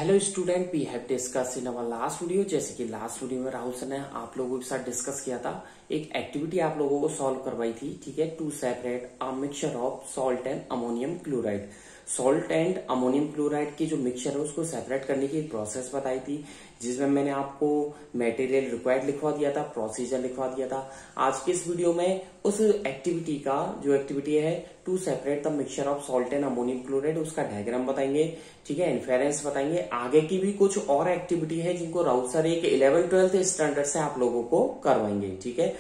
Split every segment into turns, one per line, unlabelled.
Hello student, we have discuss in our last video. जैसे कि last video में Rahul sir ने आप लोगों के साथ डिस्कस किया था, एक एक्टिविटी आप लोगों को सॉल्व करवाई थी। ठीक है, to separate a mixture of salt and ammonium chloride. Salt and ammonium chloride की जो मिक्सचर है उसको सेपरेट करने की एक प्रोसेस बताई थी, जिसमें मैंने आपको मटेरियल रिक्वायर्ड लिखवा दिया था, प्रोसीजर लिखवा दिया था। आज के इस वीडियो में उस एक्टिविटी का जो एक्टिविटी है to separate the mixture of salt and ammonium chloride, उसका डायग्राम बताएंगे। ठीक है, इन्फेरेंस बताएंगे। आगे की भी कुछ और एक्टिविटी है जिनको राउत सर एक 11th-12th स्टैंडर्ड से आप लोगों को करवाएंगे। ठीक है,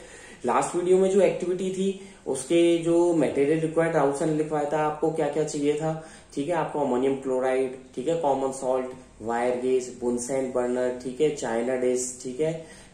लास्ट वीडियो में जो एक्टिविटी थी उसके जो मटेरियल रिक्वायर्ड राउत सर ने लिखवाया था, आपको क्या क्या चाहिए था। ठीक है, आपको अमोनियम क्लोराइड, ठीक है, common salt, wire gauge, बुनसेन burner, ठीक है, चाइना डिश, ठीक है,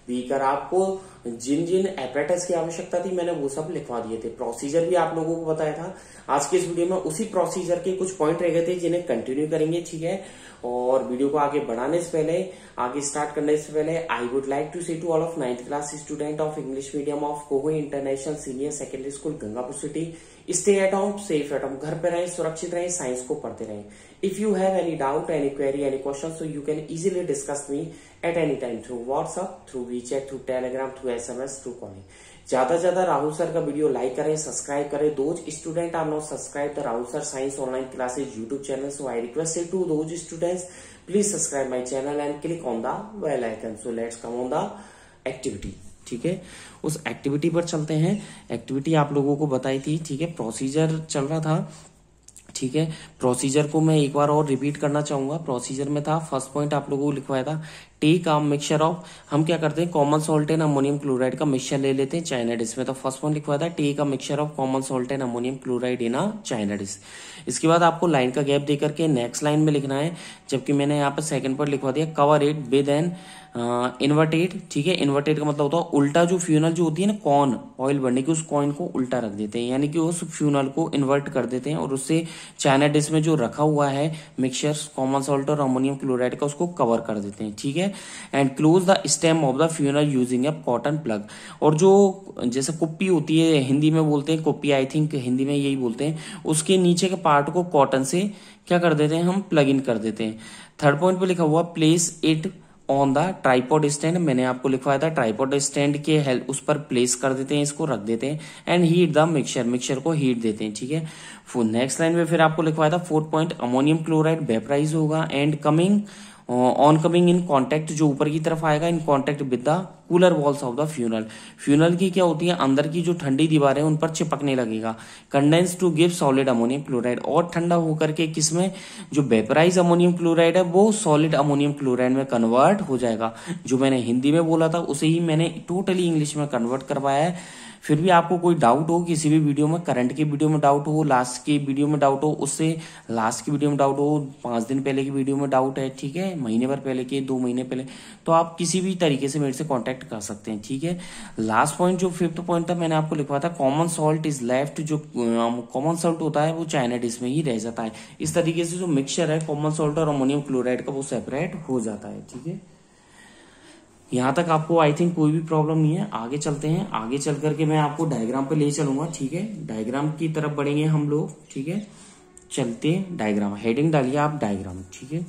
बीकर। आपको जिन जिन एपरेटस की आवश्यकता थी मैंने वो सब लिखवा दिए थे। प्रोसीजर भी आप लोगों को बताया था। आज के इस वीडियो में उसी प्रोसीजर के कुछ पॉइंट रह गए थे जिन्हें कंटिन्यू करेंगे। ठीक है, और वीडियो को आगे बढ़ाने से पहले, आगे स्टार्ट करने से पहले, I would like to say to all of 9th class student of English medium of कोवे international senior secondary school Gangapur city, stay at home, safe at home. घर पे रहें, सुरक्षित रहें, साइंस को पढ़ते रहें। If you have any doubt, any query, any question, so you can easily discuss me at any time through WhatsApp, through WeChat, through Telegram, through SMS, through calling. ज्यादा से ज्यादा राहुल सर का वीडियो लाइक करें, subscribe करें। Those student are not subscribe the Rahul sir science online classes YouTube channel, so I request to those students please subscribe my channel and click on the bell icon. So let's come on the activity. ठीक है, उस activity पर चलते हैं। Activity आप लोगों को बताई थी। ठीक है, प्रोसीजर चल रहा था। ठीक है, प्रोसीजर को मैं एक बार और रिपीट करना चाहूंगा। प्रोसीजर में था, फर्स्ट पॉइंट आप लोगों को लिखवाया था, टेक अ मिक्सचर ऑफ, हम क्या करते हैं, common salt and ammonium chloride का मिक्सचर ले लेते हैं चाइना डिश में। तो फर्स्ट पॉइंट लिखवाया था, take a mixture of common salt and ammonium chloride in a china dish. इसके बाद आपको लाइन का गैप देकर के नेक्स्ट लाइन में लिखना है, जबकि मैंने यहाँ पे सेकंड पॉइंट लिखवा दिया, cover it with an inverted. ठीक है, इन्वर्टेड का मतलब होता है उल्टा, जो फ्यूनल जो होती है ना, कॉन ऑयल भरने की, उस कॉइन को उल्टा रख देते हैं, यानी कि उस फ्यूनल को इन्वर्ट कर देते हैं और उससे चाइना डिश में जो रखा हुआ है मिक्सचर कॉमन सॉल्ट और अमोनियम क्लोराइड का, उसको कवर कर देते हैं। ठीक है, and close the stem of the funnel using A cotton plug. और जो जैसे कुप्पी होती है, हिंदी में बोलते हैं कुप्पी, आई थिंक हिंदी में यही बोलते हैं, उसके नीचे के पार्ट को कॉटन से क्या कर देते हैं, हम प्लग इन कर देते हैं। थर्ड पॉइंट पे लिखा हुआ, place it on the tripod stand, मैंने आपको लिखवाया था ट्राइपॉड स्टैंड के हेल्प, उस पर प्लेस कर देते हैं, इसको रख देते हैं, and heat the mixture, mixture को हीट देते हैं। ठीक है, नेक्स्ट लाइन में फिर आपको लिखवाया था, fourth point, ammonium chloride vaporize होगा and coming on coming in contact, जो ऊपर की तरफ आएगा, in contact with the cooler walls of the funnel. Funnel की क्या होती है, अंदर की जो ठंडी दीवारें उन पर चिपकने लगेगा। Condense to give solid ammonium chloride, और ठंडा होकर के किसमें, जो वेपराइज अमोनियम क्लोराइड है वो सॉलिड अमोनियम क्लोराइड में कन्वर्ट हो जाएगा। जो मैंने हिंदी में बोला था उसे ही मैंने टोटली इंग्लिश में कन्वर्ट करवाया है। फिर भी आपको कोई डाउट हो किसी भी वीडियो में, करंट की वीडियो में डाउट हो, लास्ट की वीडियो में डाउट हो, उससे लास्ट की वीडियो में डाउट हो, 5 दिन पहले की वीडियो में डाउट है, ठीक है, महीने भर पहले के, 2 महीने पहले, तो आप किसी भी तरीके से मेरे से कांटेक्ट कर सकते हैं। ठीक है, लास्ट पॉइंट जो फिफ्थ पॉइंट था मैंने आपको लिखवा था, कॉमन सॉल्ट इज लेफ्ट, जो कॉमन सॉल्ट होता है वो चाइना डिश में ही रह जाता है। इस तरीके से जो मिक्सचर है कॉमन सॉल्ट और अमोनियम क्लोराइड का, वो सेपरेट हो जाता है। ठीक है, यहां तक आपको आई थिंक कोई भी प्रॉब्लम नहीं है। आगे चलते हैं, आगे चल करके मैं आपको डायग्राम पे ले चलूंगा। ठीक है, डायग्राम की तरफ बढ़ेंगे हम लोग। ठीक है, चलते हैं डायग्राम, हेडिंग डालिए आप डायग्राम। ठीक है,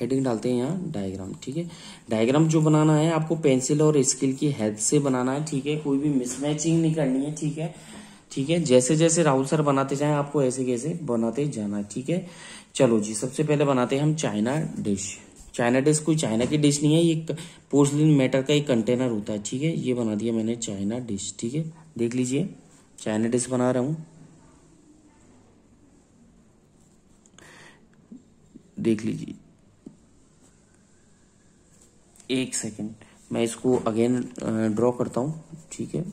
हेडिंग डालते हैं यहाँ डायग्राम। ठीक है, डायग्राम जो बनाना है आपको पेंसिल और स्केल की हेल्प से बनाना है। ठीक है, कोई भी मिसमैचिंग नहीं करनी है। ठीक है, ठीक है, जैसे जैसे राहुल सर बनाते जाए आपको ऐसे कैसे बनाते जाना है। ठीक है, चलो जी, सबसे पहले बनाते हैं हम चाइना डिश। चाइना डिश कोई चाइना की डिश नहीं है, ये पोर्सलिन मेटल का एक कंटेनर होता है। ठीक है, ये बना दिया मैंने चाइना डिश। ठीक है, देख लीजिए चाइना डिश बना रहा हूं, देख लीजिए। एक सेकेंड, मैं इसको अगेन ड्रॉ करता हूं। ठीक है,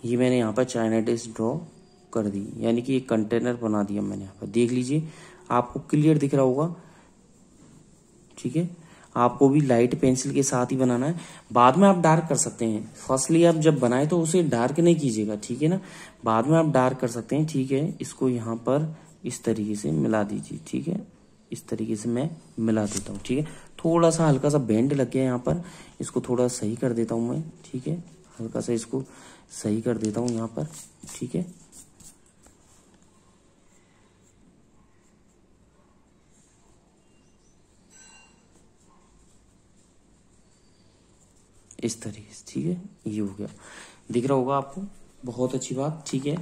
ये मैंने यहाँ पर चाइना डिश ड्रॉ कर दी, यानी कि एक कंटेनर बना दिया मैंने यहाँ पर, देख लीजिए आपको क्लियर दिख रहा होगा। ठीक है, आपको भी लाइट पेंसिल के साथ ही बनाना है। बाद में आप डार्क कर सकते हैं, फर्स्टली आप जब बनाए तो उसे डार्क नहीं कीजिएगा, ठीक है ना। बाद में आप डार्क कर सकते हैं, ठीक है। इसको यहाँ पर इस तरीके से मिला दीजिए, ठीक है। इस तरीके से मैं मिला देता हूँ, ठीक है। थोड़ा सा हल्का सा बेंड लग गया यहाँ पर, इसको थोड़ा सही कर देता हूँ मैं, ठीक है। हल्का सा इसको सही कर देता हूँ यहाँ पर, ठीक है। इस तरीके से, ठीक है। ये हो गया, दिख रहा होगा आपको, बहुत अच्छी बात, ठीक है।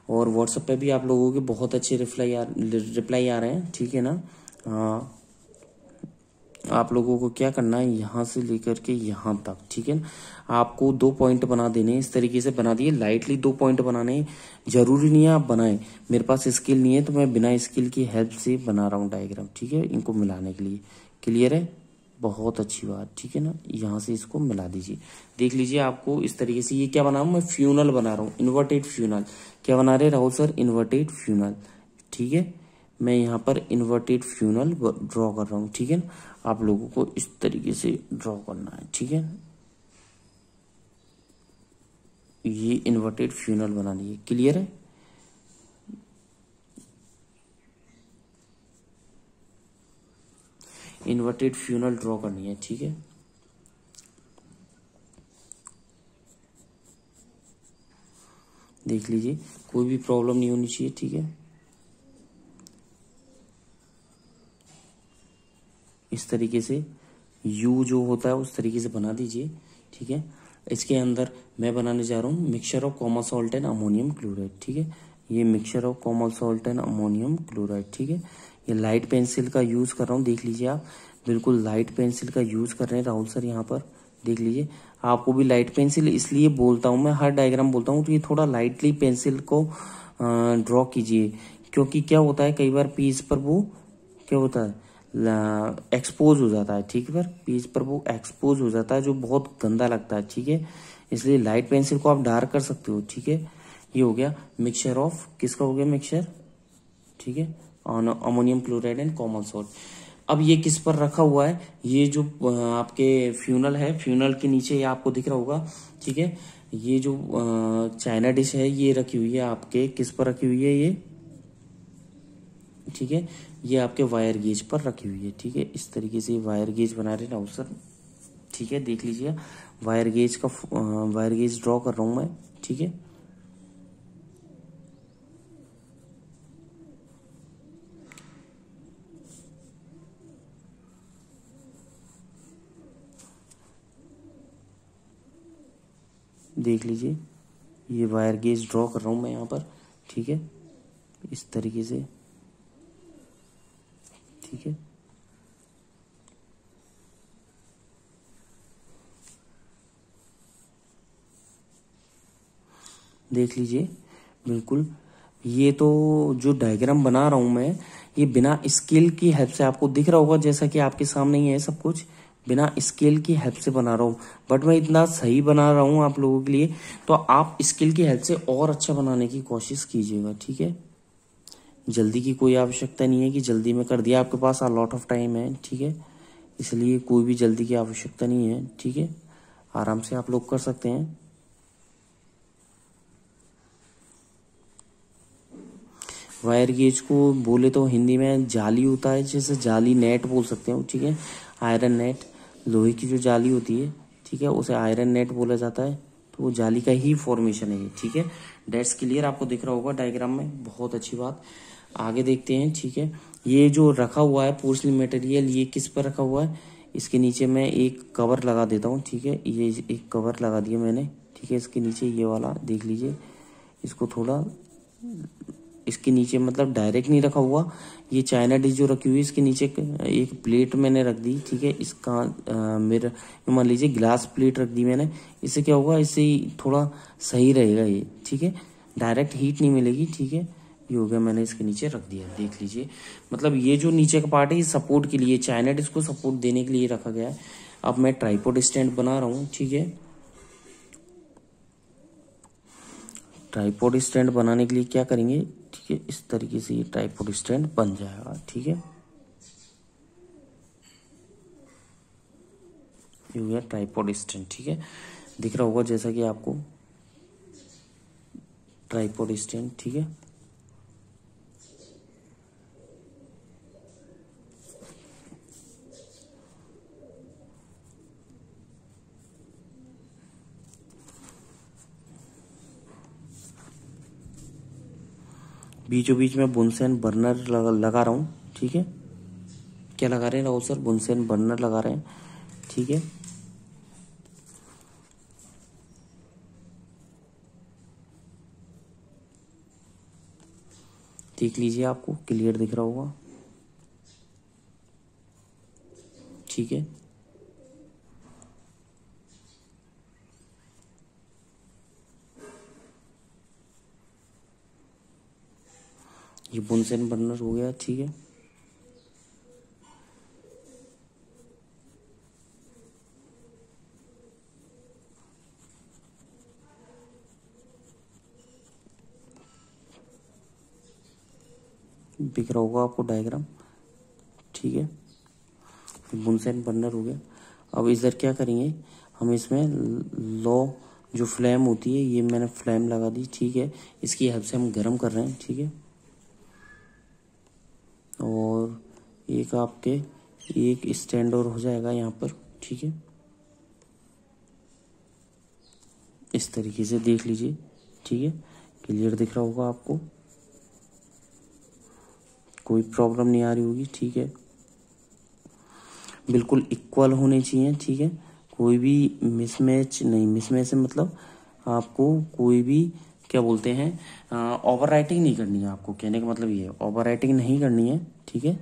और व्हाट्सएप पे भी आप लोगों के बहुत अच्छे रिप्लाई आ रहे हैं, ठीक है ना। हाँ, आप लोगों को क्या करना है, यहाँ से लेकर के यहाँ तक, ठीक है ना। आपको 2 पॉइंट बना देने, इस तरीके से बना दिए। लाइटली 2 पॉइंट बनाने, जरूरी नहीं है आप बनाएं, मेरे पास स्किल नहीं है तो मैं बिना स्किल की हेल्प से बना रहा हूँ डायग्राम, ठीक है। इनको मिलाने के लिए, क्लियर है, बहुत अच्छी बात, ठीक है ना। यहाँ से इसको मिला दीजिए, देख लीजिए आपको इस तरीके से। ये क्या बना हूँ मैं, फ्यूनल बना रहा हूँ, इन्वर्टेड फ्यूनल। क्या बना रहे राहुल सर, इन्वर्टेड फ्यूनल, ठीक है। मैं यहाँ पर इन्वर्टेड फ्यूनल ड्रॉ कर रहा हूँ, ठीक है ना। आप लोगों को इस तरीके से ड्रॉ करना है, ठीक है। ये इन्वर्टेड फ्यूनल बना लिए, क्लियर है। इन्वर्टेड फ्यूनल ड्रॉ करनी है, ठीक है। देख लीजिए, कोई भी प्रॉब्लम नहीं होनी चाहिए, ठीक है। इस तरीके से यू जो होता है उस तरीके से बना दीजिए, ठीक है। इसके अंदर मैं बनाने जा रहा हूँ mixture of common salt and ammonium chloride, ठीक है। ये mixture of common salt and ammonium chloride, ठीक है। ये लाइट पेंसिल का यूज कर रहा हूँ, देख लीजिए आप, बिल्कुल लाइट पेंसिल का यूज कर रहे हैं राहुल सर यहाँ पर, देख लीजिए। आपको भी लाइट पेंसिल इसलिए बोलता हूँ मैं, हर डायग्राम बोलता हूँ तो ये थोड़ा लाइटली पेंसिल को ड्रॉ कीजिए, क्योंकि क्या होता है कई बार पेज पर वो क्या होता है एक्सपोज हो जाता है, ठीक है। पेज पर वो एक्सपोज हो जाता है जो बहुत गंदा लगता है, ठीक है। इसलिए लाइट पेंसिल को आप डार्क कर सकते हो, ठीक है। ये हो गया मिक्सचर ऑफ, किसका हो गया मिक्सचर, ठीक है, ammonium chloride and common salt. अब ये किस पर रखा हुआ है, ये जो आपके फ्यूनल है, फ्यूनल के नीचे ये आपको दिख रहा होगा, ठीक है। ये जो चाइना डिश है ये रखी हुई है आपके, किस पर रखी हुई है ये, ठीक है। ये आपके वायर गेज पर रखी हुई है, ठीक है। इस तरीके से वायर गेज बना रहे ना सर, ठीक है। देख लीजिए वायर गेज ड्रॉ कर रहा हूं मैं, ठीक है। देख लीजिए ये वायर गेज ड्रॉ कर रहा हूं मैं यहाँ पर, ठीक है। इस तरीके से, ठीक है। देख लीजिए बिल्कुल, ये तो जो डायग्राम बना रहा हूं मैं, ये बिना स्केल की हेल्प से, आपको दिख रहा होगा जैसा कि आपके सामने ही है सब कुछ, बिना स्केल की हेल्प से बना रहा हूँ। बट मैं इतना सही बना रहा हूँ आप लोगों के लिए, तो आप स्केल की हेल्प से और अच्छा बनाने की कोशिश कीजिएगा, ठीक है। जल्दी की कोई आवश्यकता नहीं है कि जल्दी में कर दिया, आपके पास लॉट ऑफ टाइम है, ठीक है। इसलिए कोई भी जल्दी की आवश्यकता नहीं है, ठीक है। आराम से आप लोग कर सकते हैं। वायर गेज को बोले तो हिंदी में जाली होता है, जैसे जाली नेट बोल सकते हो, ठीक है। आयरन नेट, लोहे की जो जाली होती है, ठीक है, उसे आयरन नेट बोला जाता है। तो वो जाली का ही फॉर्मेशन है ये, ठीक है। डेट्स क्लियर, आपको दिख रहा होगा डायग्राम में, बहुत अच्छी बात। आगे देखते हैं, ठीक है। ये जो रखा हुआ है पोर्सलिन मटेरियल, ये किस पर रखा हुआ है, इसके नीचे मैं एक कवर लगा देता हूँ, ठीक है। ये एक कवर लगा दिया मैंने, ठीक है। इसके नीचे ये वाला देख लीजिए, इसको थोड़ा इसके नीचे, मतलब डायरेक्ट नहीं रखा हुआ, ये चाइना डिश जो रखी हुई है इसके नीचे एक प्लेट मैंने रख दी, ठीक है। इसका मेरा मान लीजिए ग्लास प्लेट रख दी मैंने, इससे क्या होगा, इससे थोड़ा सही रहेगा ये, ठीक है। डायरेक्ट हीट नहीं मिलेगी, ठीक है। ये हो गया, मैंने इसके नीचे रख दिया, देख लीजिए। मतलब ये जो नीचे का पार्ट है ये सपोर्ट के लिए, चाइना डिश को सपोर्ट देने के लिए रखा गया है। अब मैं ट्राइपॉड स्टैंड बना रहा हूँ, ठीक है। ट्राइपॉड स्टैंड बनाने के लिए क्या करेंगे, ठीक है, इस तरीके से ये ट्राइपॉड स्टैंड बन जाएगा, ठीक है। ये हो गया ट्राइपॉड स्टैंड, ठीक है, दिख रहा होगा जैसा कि आपको ट्राइपॉड स्टैंड, ठीक है। बीचों बीच में बुनसेन बर्नर लगा रहा हूँ, ठीक है। क्या लगा रहे हैं राहुल सर? बुनसेन बर्नर लगा रहे हैं, ठीक है। देख लीजिए, आपको क्लियर दिख रहा होगा, ठीक है। ये बुनसेन बर्नर हो गया, ठीक है। दिख रहा होगा आपको डायग्राम, ठीक है। बुनसेन बर्नर हो गया। अब इधर क्या करेंगे हम, इसमें लो जो फ्लेम होती है, ये मैंने फ्लेम लगा दी, ठीक है। इसकी हेल्प से हम गर्म कर रहे हैं, ठीक है। और एक आपके एक स्टैंड और हो जाएगा यहाँ पर, ठीक है। इस तरीके से देख लीजिए, ठीक है, क्लियर दिख रहा होगा आपको, कोई प्रॉब्लम नहीं आ रही होगी, ठीक है। बिल्कुल इक्वल होने चाहिए, ठीक है, कोई भी मिसमैच नहीं। मिसमैच मतलब आपको कोई भी क्या बोलते हैं, ओवर राइटिंग नहीं करनी है आपको, कहने का मतलब ये है, ओवर राइटिंग नहीं करनी है, ठीक है।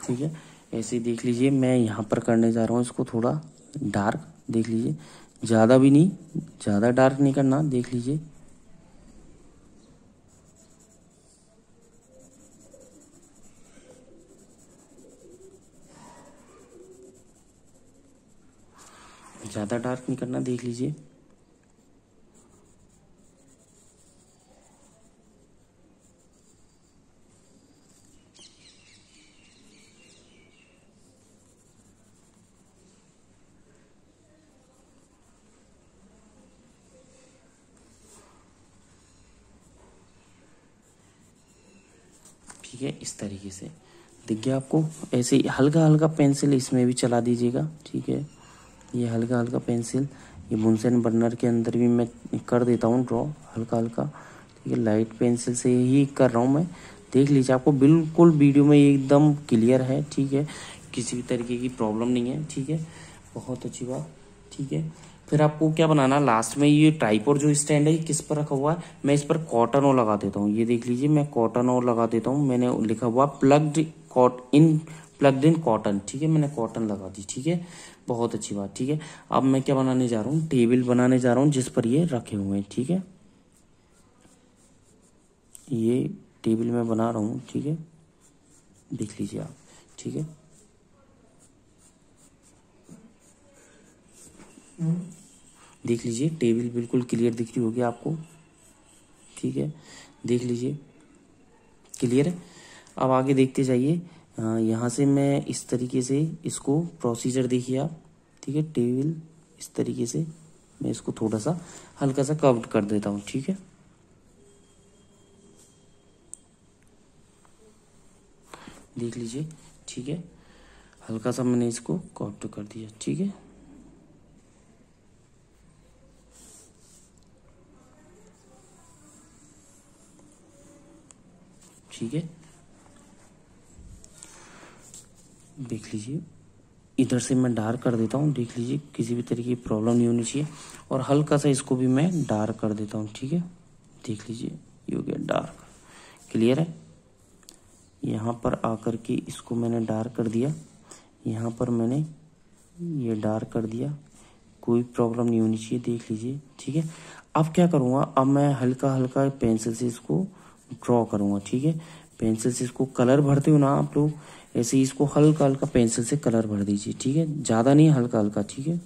ठीक है, ऐसे ही देख लीजिए, मैं यहाँ पर करने जा रहा हूँ इसको थोड़ा डार्क, देख लीजिए, ज़्यादा भी नहीं, ज़्यादा डार्क नहीं करना, देख लीजिए। ज़्यादा डार्क नहीं करना, देख लीजिए। ठीक है, इस तरीके से दिख गया आपको। ऐसे ही हल्का हल्का पेंसिल इसमें भी चला दीजिएगा, ठीक है। ये हल्का हल्का पेंसिल ये बुनसेन बर्नर के अंदर भी मैं कर देता हूँ ड्रॉ, हल्का हल्का, ठीक है। लाइट पेंसिल से ही कर रहा हूँ मैं, देख लीजिए, आपको बिल्कुल वीडियो में एकदम क्लियर है, ठीक है, किसी भी तरीके की प्रॉब्लम नहीं है, ठीक है। बहुत अच्छी बात, ठीक है। फिर आपको क्या बनाना, लास्ट में ये ट्राइपॉड जो स्टैंड है ये किस पर रखा हुआ है, मैं इस पर कॉटन और लगा देता हूँ। ये देख लीजिए, मैं कॉटन और लगा देता हूँ, मैंने लिखा हुआ प्लग्ड इन कॉटन, ठीक है, मैंने कॉटन लगा दी, ठीक है। बहुत अच्छी बात, ठीक है। अब मैं क्या बनाने जा रहा हूँ, टेबल बनाने जा रहा हूँ जिस पर ये रखे हुए हैं, ठीक है। ये टेबल मैं बना रहा हूँ, ठीक है, देख लीजिए आप, ठीक है। देख लीजिए, टेबल बिल्कुल क्लियर दिख रही होगी आपको, ठीक है, देख लीजिए, क्लियर है। अब आगे देखते जाइए, यहाँ से मैं इस तरीके से इसको प्रोसीजर देखिए आप, ठीक है। टेबल इस तरीके से मैं इसको थोड़ा सा हल्का सा कर्व कर देता हूँ, ठीक है। देख लीजिए, ठीक है, हल्का सा मैंने इसको कर्व कर दिया, ठीक है। ठीक है, देख लीजिए, इधर से मैं डार्क कर देता हूँ, देख लीजिए, किसी भी तरीके की प्रॉब्लम नहीं होनी चाहिए। और हल्का सा इसको भी मैं डार्क कर देता हूँ, ठीक है, देख लीजिए, ये हो गया डार्क, क्लियर है। यहाँ पर आकर के इसको मैंने डार्क कर दिया, यहाँ पर मैंने ये डार्क कर दिया, कोई प्रॉब्लम नहीं होनी चाहिए, देख लीजिए, ठीक है। अब क्या करूँगा, अब मैं हल्का हल्का पेंसिल से इसको ड्रॉ करूँगा, ठीक है। पेंसिल से इसको कलर भरते हो ना आप लोग, ऐसे ही इसको हल्का हल्का पेंसिल से कलर भर दीजिए, ठीक है, ज़्यादा नहीं, हल्का हल्का, ठीक है।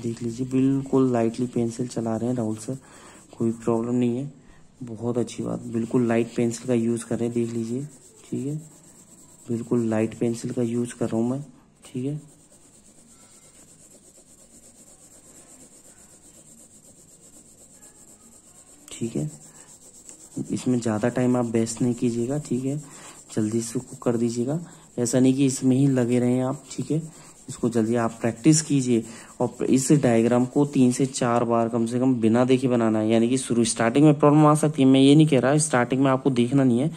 देख लीजिए, बिल्कुल लाइटली पेंसिल चला रहे हैं राहुल सर, कोई प्रॉब्लम नहीं है, बहुत अच्छी बात। बिल्कुल लाइट पेंसिल का यूज कर रहे हैं, देख लीजिए, ठीक है, बिल्कुल लाइट पेंसिल का यूज कर रहा हूं मैं, ठीक है। ठीक है, इसमें ज्यादा टाइम आप वेस्ट नहीं कीजिएगा, ठीक है, जल्दी से कर दीजिएगा। ऐसा नहीं कि इसमें ही लगे रहें आप, ठीक है, इसको जल्दी आप प्रैक्टिस कीजिए। और इस डायग्राम को 3 से 4 बार कम से कम बिना देखे बनाना है। यानी कि शुरू स्टार्टिंग में प्रॉब्लम आ सकती है, मैं ये नहीं कह रहा स्टार्टिंग में आपको देखना नहीं है,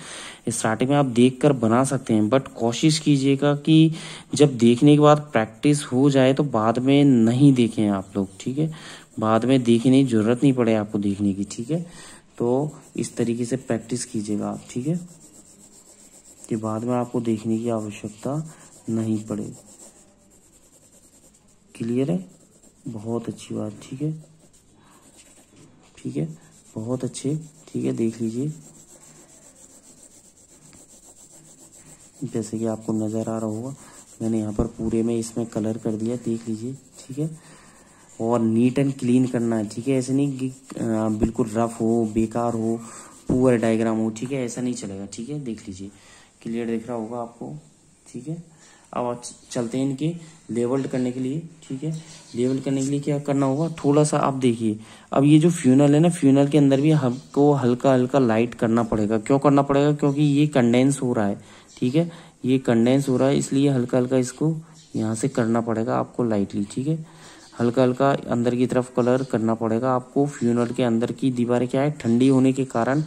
स्टार्टिंग में आप देख कर बना सकते हैं, बट कोशिश कीजिएगा कि जब देखने के बाद प्रैक्टिस हो जाए तो बाद में नहीं देखें आप लोग, ठीक है, बाद में देखने की जरूरत नहीं पड़े आपको देखने की, ठीक है। तो इस तरीके से प्रैक्टिस कीजिएगा आप, ठीक है, कि बाद में आपको देखने की आवश्यकता नहीं पड़े। क्लियर है, बहुत अच्छी बात, ठीक है, ठीक है, बहुत अच्छे, ठीक है, देख लीजिए, जैसे कि आपको नजर आ रहा होगा मैंने यहाँ पर पूरे में इसमें कलर कर दिया, देख लीजिए, ठीक है। और नीट एंड क्लीन करना है, ठीक है, ऐसे नहीं कि बिल्कुल रफ हो, बेकार हो, पुअर डायग्राम हो, ठीक है, ऐसा नहीं चलेगा, ठीक है, देख लीजिए, क्लियर दिख रहा होगा आपको, ठीक है। अब चलते हैं इनके लेवल्ड करने के लिए, ठीक है। लेवल करने के लिए क्या करना होगा, थोड़ा सा आप देखिए, अब ये जो फ्यूनल है ना, फ्यूनल के अंदर भी हमको हल्का हल्का लाइट करना पड़ेगा। क्यों करना पड़ेगा, क्योंकि ये कंडेंस हो रहा है, ठीक है, ये कंडेंस हो रहा है, इसलिए हल्का हल्का इसको यहाँ से करना पड़ेगा आपको लाइटली, ठीक है, हल्का हल्का अंदर की तरफ कलर करना पड़ेगा आपको। फ्यूनल के अंदर की दीवारें क्या है, ठंडी होने के कारण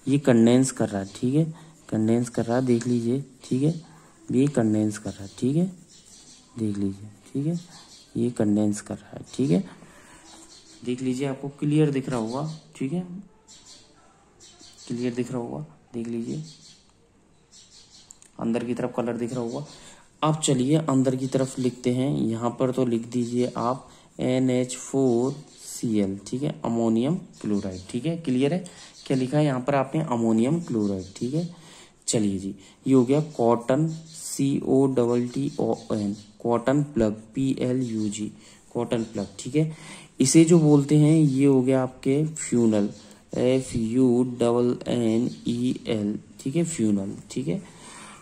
ये कंडेंस कर रहा है, ठीक है, कंडेंस कर रहा है, देख लीजिए, ठीक है, ये कंडेंस कर रहा है, ठीक है, देख लीजिए, ठीक है, ये कंडेंस कर रहा है, ठीक है, देख लीजिए, आपको क्लियर दिख रहा होगा, ठीक है, क्लियर दिख रहा होगा, देख लीजिए, अंदर की तरफ कलर दिख रहा होगा। अब चलिए अंदर की तरफ लिखते हैं, यहां पर तो लिख दीजिए आप NH4Cl, ठीक है, अमोनियम क्लोराइड, ठीक है, क्लियर है, क्या लिखा है यहाँ पर आपने, अमोनियम क्लोराइड, ठीक है। चलिए जी, ये हो गया cotton, COTTON, cotton plug, PLUG, cotton plug, ठीक है। इसे जो बोलते हैं ये हो गया आपके फ्यूनल, FUNNEL, ठीक है, फ्यूनल, ठीक है।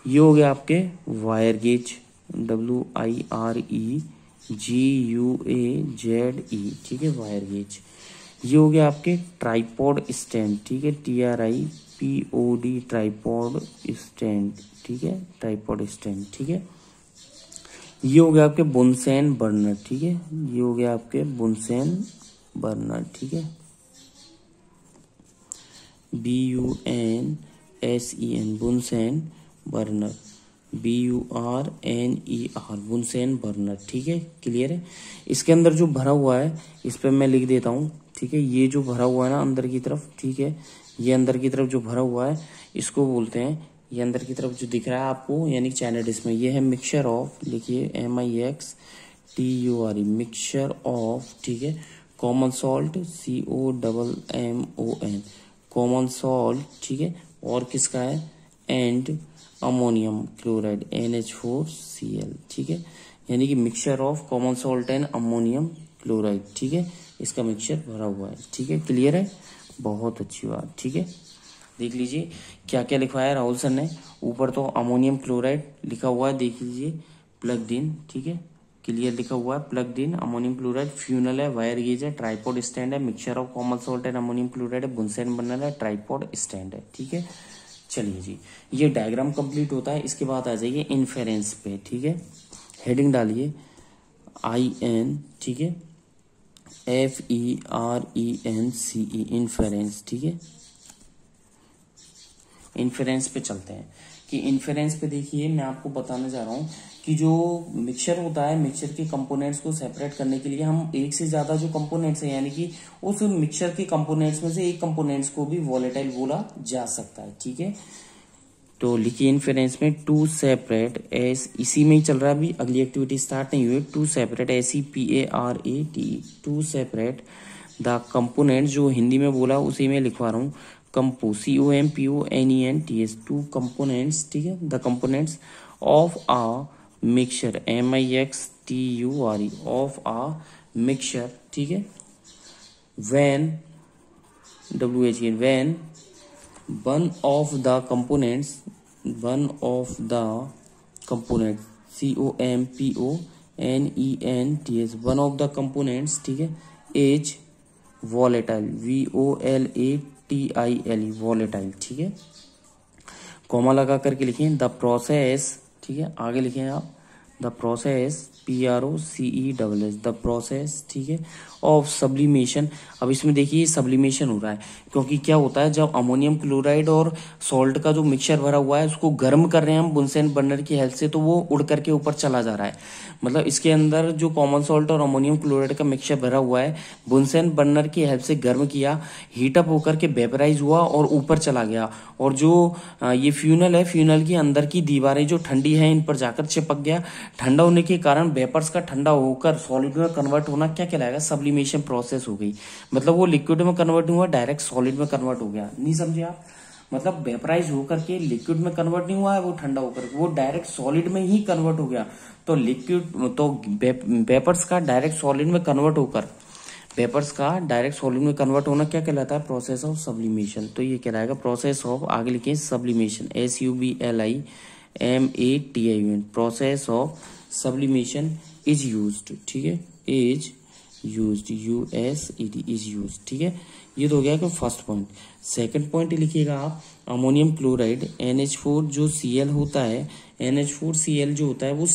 ये हो गया आपके वायर गेज, WIREGUAZE, ठीक है, वायर गेज। ये हो गया आपके ट्राइपॉड स्टैंड, ठीक है, TRIPOD, ट्राइपॉड स्टैंड, ठीक है, ट्राइपॉड स्टैंड, ठीक है। ये हो गया आपके बुनसेन बर्नर, ठीक है, ये हो गया आपके बुनसेन बर्नर, ठीक है, BUNSEN, बुनसेन बर्नर, BURNER, बुनसेन बर्नर, ठीक है, क्लियर है। इसके अंदर जो भरा हुआ है इस पे मैं लिख देता हूँ, ठीक है, ये जो भरा हुआ है ना अंदर की तरफ, ठीक है, ये अंदर की तरफ जो भरा हुआ है इसको बोलते हैं, ये अंदर की तरफ जो दिख रहा है आपको यानी चैनल इसमें, ये है मिक्सचर ऑफ, लिखिए MIXTURE, मिक्सचर ऑफ, ठीक है, common salt, COMMON, common salt, ठीक है, और किसका है, एंड अमोनियम क्लोराइड, NH4Cl, ठीक है, यानी कि mixture of common salt and ammonium chloride, ठीक है, इसका मिक्सचर भरा हुआ है, ठीक है, क्लियर है, बहुत अच्छी बात, ठीक है। देख लीजिए क्या क्या लिखवाया राहुल सर ने, ऊपर तो अमोनियम क्लोराइड लिखा हुआ है, देख लीजिए, प्लग्ड इन, ठीक है, क्लियर लिखा हुआ है, plugged in ammonium chloride, funnel है, वायर गेज है, ट्राइपॉड स्टैंड है, mixture of common salt and ammonium chloride है, बुनसेन बर्नर है, ट्राइपॉड स्टैंड है, ठीक है। चलिए जी, ये डायग्राम कंप्लीट होता है, इसके बाद आ जाइए इन्फेरेंस पे, ठीक है, हेडिंग डालिए IN, ठीक है, FERENCE, इन्फेरेंस, ठीक है। इन्फेरेंस पे चलते हैं कि इन्फेरेंस पे देखिए मैं आपको बताने जा रहा हूं कि जो मिक्सचर होता है, मिक्सचर के कंपोनेंट्स को सेपरेट करने के लिए हम एक से ज्यादा जो कंपोनेंट्स है यानी कि उस मिक्सचर के कंपोनेंट्स में से एक कंपोनेंट्स को भी वॉलेटाइल बोला जा सकता है, ठीक है। तो लिखिए इन्फेरेंस में टू सेपरेट, एस इसी में ही चल रहा है, अभी अगली एक्टिविटी स्टार्ट नहीं हुई, to separate, SEPARATE, to separate the component, जो हिंदी में बोला उसी में लिखवा रहा हूँ, COMPONENTS, टू कंपोनेंट्स, ठीक है, the components of a mixture, MIXTURE, of a mixture ठीक है। when WH when one of the components COMPONENTS one of the components, ठीक है, is volatile VOLATILE volatile, ठीक है। कॉमा लगा करके लिखें द प्रोसेस, ठीक है। आगे लिखें आप the process PROCESS the process, ठीक है, ऑफ सब्लिमेशन। अब इसमें देखिए सब्लिमेशन हो रहा है, क्योंकि क्या होता है जब अमोनियम क्लोराइड और सॉल्ट का जो मिक्सचर भरा हुआ है उसको गर्म कर रहे हैं हम बुनसेन बर्नर की हेल्प से, तो वो उड़ करके ऊपर चला जा रहा है। मतलब इसके अंदर जो कॉमन सॉल्ट और अमोनियम क्लोराइड का मिक्सचर भरा हुआ है, बुनसेन बर्नर की हेल्प से गर्म किया, हीटअप होकर के वेपराइज हुआ और ऊपर चला गया। और जो ये फ्यूनल है, फ्यूनल की अंदर की दीवारें जो ठंडी है इन पर जाकर चिपक गया। ठंडा होने के कारण वेपर्स का ठंडा होकर सॉलिड में कन्वर्ट होना क्या कहलाएगा, सब्लिमेशन प्रोसेस हो गई। मतलब वो लिक्विड में कन्वर्ट हुआ, डायरेक्ट सॉलिड में कन्वर्ट हो गया। नहीं समझे आप? मतलब वेपराइज होकर के लिक्विड में कन्वर्ट नहीं हुआ है, वो ठंडा होकर वो डायरेक्ट सॉलिड में ही कन्वर्ट हो गया। तो लिक्विड तो वेपर्स का डायरेक्ट सॉलिड में कन्वर्ट होकर वेपर्स का डायरेक्ट सॉलिड में कन्वर्ट होना क्या कहलाता है, प्रोसेस ऑफ सब्लिमेशन। तो ये कहलाएगा प्रोसेस ऑफ, आगे लिखें sublimation SUBLIMATI process of sublimation is used, ठीक है, is used USED is used, ठीक है। ये तो हो गया कि फर्स्ट पॉइंट। सेकंड पॉइंट लिखिएगा आप अमोनियम क्लोराइड NH4 जो Cl होता है, NH4Cl जो होता है वो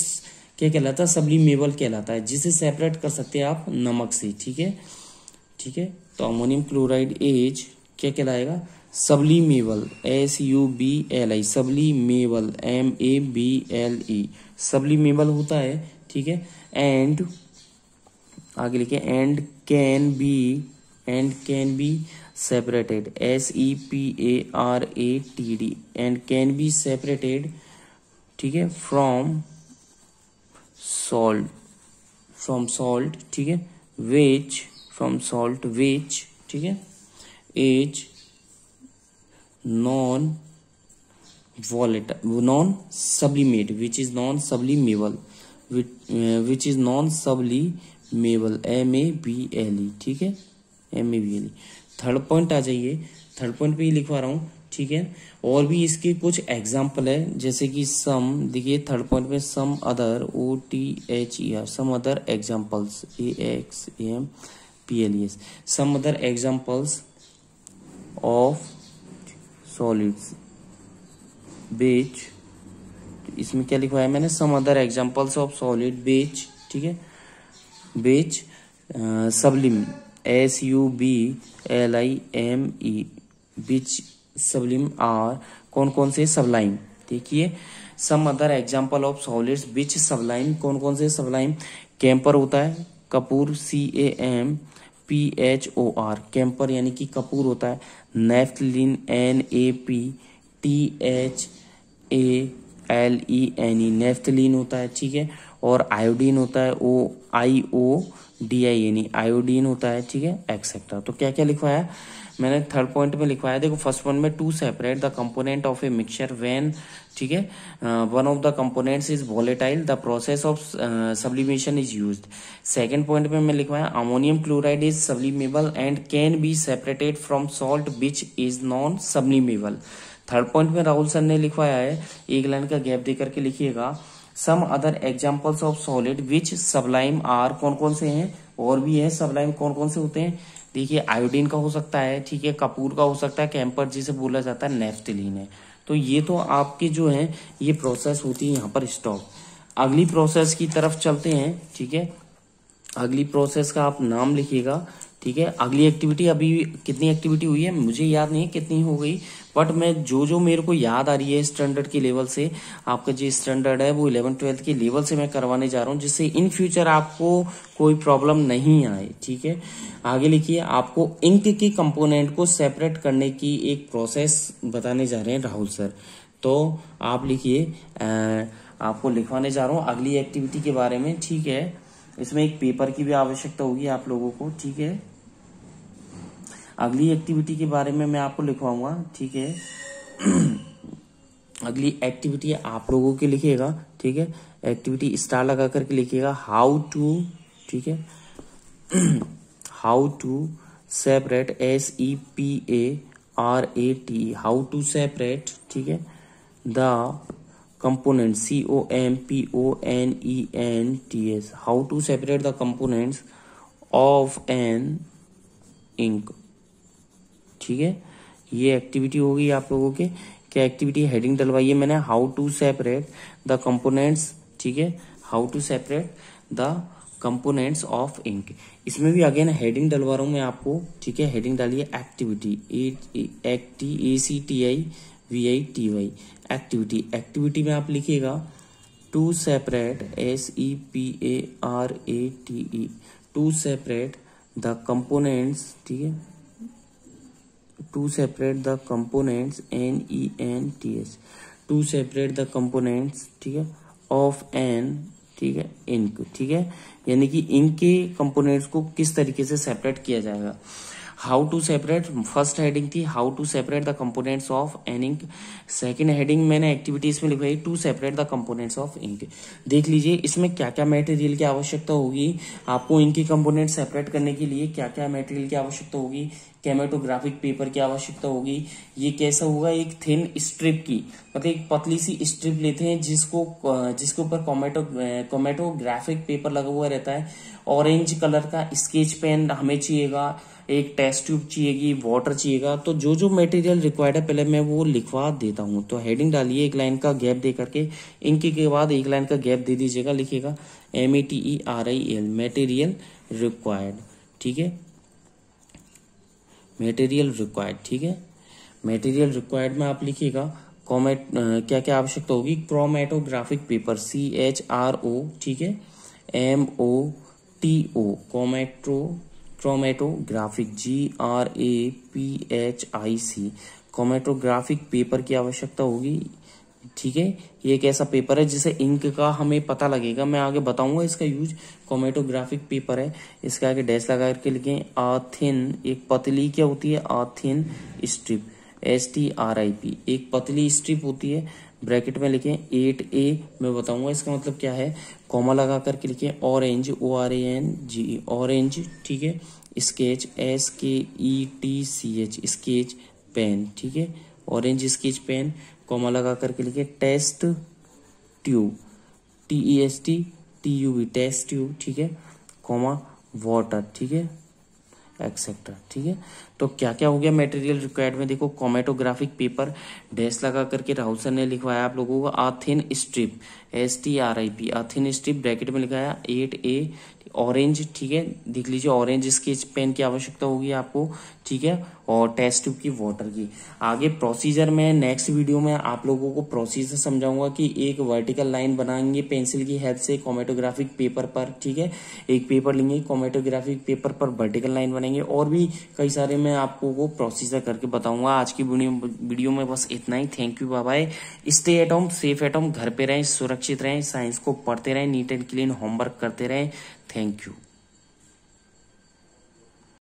क्या कहलाता है, सब्लिमेबल कहलाता है, जिसे सेपरेट कर सकते हैं आप नमक से, ठीक है, ठीक है। तो अमोनियम क्लोराइड एज क्या कहलाएगा, sublimable SUBLI sublimable MABLE sublimable होता है, ठीक है। एंड आगे लिखे and can be separated SEPARATED and can be separated, ठीक है, फ्रॉम सॉल्ट, ठीक है, विच ठीक है, as non sublimate which is non sublimable MABLE, ठीक है, MABLE। थर्ड पॉइंट आ जाइए, थर्ड पॉइंट पे ही लिखवा रहा हूँ, ठीक है। और भी इसके कुछ एग्जाम्पल है, जैसे कि सम, देखिए थर्ड पॉइंट में some other OTHER some other examples AXAMPLES some other examples of solids बीच, इसमें क्या लिखवाया है मैंने, some other examples of solid बीच, ठीक है, बीच सबलिम SUBLIME बीच सबलिम आर, कौन कौन से सबलाइम, देखिए some other example of solids which sublime, कौन कौन से सबलाइम, कैंपर होता है, कपूर CAMPHOR कैंपर यानी कि कपूर होता है, नेफ्थलीन NAPTHALENE नेफ्थलीन होता है, ठीक है। और आयोडीन होता है OIODINE आयोडीन होता है, ठीक है, एक्सेट्रा। तो क्या क्या लिखवाया मैंने थर्ड पॉइंट में लिखवाया, देखो फर्स्ट पॉइंट में to separate the component of a mixture when, ठीक है, one of the components is volatile the process of sublimation is used. Second point में मैं लिखवाया ammonium chloride is sublimable and can be separated from salt which is non sublimable. Third point में Rahul sir ने लिखवाया है, एक line का gap देकर के लिखिएगा, some other examples of solid which sublime are, कौन कौन से हैं, और भी है सबलाइम, कौन कौन से होते हैं, देखिए आयोडीन का हो सकता है, ठीक है, कपूर का हो सकता है, कैंपर जिसे बोला जाता है, नेफ्थलीन है। तो ये तो आपके जो है ये प्रोसेस होती है यहाँ पर स्टॉप। अगली प्रोसेस की तरफ चलते हैं, ठीक है। अगली प्रोसेस का आप नाम लिखिएगा, ठीक है। अगली एक्टिविटी, अभी कितनी एक्टिविटी हुई है मुझे याद नहीं कितनी हो गई, बट मैं जो मेरे को याद आ रही है स्टैंडर्ड के लेवल से, आपका जो स्टैंडर्ड है वो 11th-12th के लेवल से मैं करवाने जा रहा हूँ, जिससे इन फ्यूचर आपको कोई प्रॉब्लम नहीं आए, ठीक है। आगे लिखिए, आपको इंक की कंपोनेंट को सेपरेट करने की एक प्रोसेस बताने जा रहे हैं राहुल सर। तो आप लिखिए, आपको लिखवाने जा रहा हूँ अगली एक्टिविटी के बारे में, ठीक है। इसमें एक पेपर की भी आवश्यकता होगी आप लोगों को, ठीक है। अगली एक्टिविटी के बारे में मैं आपको लिखवाऊंगा, ठीक है। अगली एक्टिविटी आप लोगों की लिखिएगा, ठीक है। एक्टिविटी स्टार लगा करके लिखिएगा, हाउ टू, ठीक है, how to separate, SEPARATE, how to separate, ठीक है, the components, COMPONENTS, how to separate the components of an ink, ठीक है। ये एक्टिविटी होगी आप लोगों के। क्या एक्टिविटी हेडिंग डलवाई है मैंने, how to separate the components, ठीक है, how to separate the components of ink. इसमें भी अगेन हेडिंग डलवा रहा हूं मैं आपको, ठीक है। हेडिंग डालिए एक्टिविटी, ACTIVITY, एक्टिविटी। एक्टिविटी में आप लिखिएगा to separate, SEPARATE, to separate the components, ठीक है, to separate the components, NENTS, to separate the components, ठीक है, ऑफ एन, ठीक है, इंक, ठीक है। यानी कि इंक के कंपोनेंट्स को किस तरीके से सेपरेट किया जाएगा। How to separate, first heading थी how to separate the components of an ink. Second heading मैंने एक्टिविटीज में लिखवाई to separate the components of ink. देख लीजिए इसमें क्या क्या मटेरियल की आवश्यकता होगी आपको। इंक के कंपोनेंट सेपरेट करने के लिए क्या क्या मटेरियल की आवश्यकता होगी। कैमेटोग्राफिक पेपर की आवश्यकता होगी। ये कैसा होगा, एक थिन स्ट्रिप की, मतलब एक पतली सी स्ट्रिप लेते हैं जिसके ऊपर कोमेटोग्राफिक पेपर लगा हुआ रहता है। ऑरेंज कलर का स्केच पेन हमें चाहिएगा, एक टेस्ट ट्यूब चाहिएगी, वाटर चाहिएगा। तो जो जो मटेरियल रिक्वायर्ड है पहले मैं वो लिखवा देता हूँ। तो हेडिंग डालिए एक लाइन का गैप दे करके, इंक के बाद एक लाइन का गैप दे दीजिएगा, लिखिएगा METERIAL, मटेरियल रिक्वायर्ड, ठीक है, मटेरियल रिक्वायर्ड, ठीक है। मटेरियल रिक्वायर्ड में आप लिखिएगा क्या क्या आवश्यकता होगी। क्रोमेटोग्राफिक पेपर, CHRO, ठीक है, MOTO, chromatographic, GRAPHIC, chromatographic paper की आवश्यकता होगी, ठीक है। ये एक ऐसा पेपर है जिसे इंक का हमें पता लगेगा, मैं आगे बताऊंगा इसका यूज। क्रोमेटोग्राफिक पेपर है, इसके आगे डैश लगा करके लिखें थिन, एक पतली क्या होती है, थिन स्ट्रिप, STRIP, एक पतली स्ट्रिप होती है। ब्रैकेट में लिखें 8A, मैं बताऊंगा इसका मतलब क्या है। कॉमा लगा करके लिखें ऑरेंज, ORANGE, ऑरेंज, ठीक है। स्केच, SKETCH, स्केच पेन, ठीक है, ऑरेंज स्केच पेन। कॉमा लगा करके लिखे test tube, TESTTUB, test tube, ठीक है, कॉमा वाटर, ठीक है, एक्सेट्रा, ठीक है। तो क्या क्या हो गया मटेरियल रिक्वायर्ड में, देखो क्रोमेटोग्राफिक पेपर, डैश लगा करके राहुल सर ने लिखवाया आप लोगों को thin strip, STRIP, thin strip, bracket में लिखाया 8A, ऑरेंज, ठीक है, देख लीजिए ऑरेंज स्केच पेन की आवश्यकता होगी आपको, ठीक है, और टेस्ट ट्यूब की, वाटर की। आगे प्रोसीजर में नेक्स्ट वीडियो में आप लोगों को प्रोसीजर समझाऊंगा कि एक वर्टिकल लाइन बनाएंगे पेंसिल की हेल्प से क्रोमेटोग्राफिक पेपर पर, ठीक है। एक पेपर लेंगे, क्रोमेटोग्राफिक पेपर पर वर्टिकल लाइन बनाएंगे, और भी कई सारे मैं आपको वो प्रोसीजर करके बताऊंगा। आज की वीडियो में बस इतना ही। Thank you, bye bye. Stay at home, safe at home, घर पे रहें, सुरक्षित रहें, साइंस को पढ़ते रहें, नीट एंड क्लीन होमवर्क करते रहें। Thank you.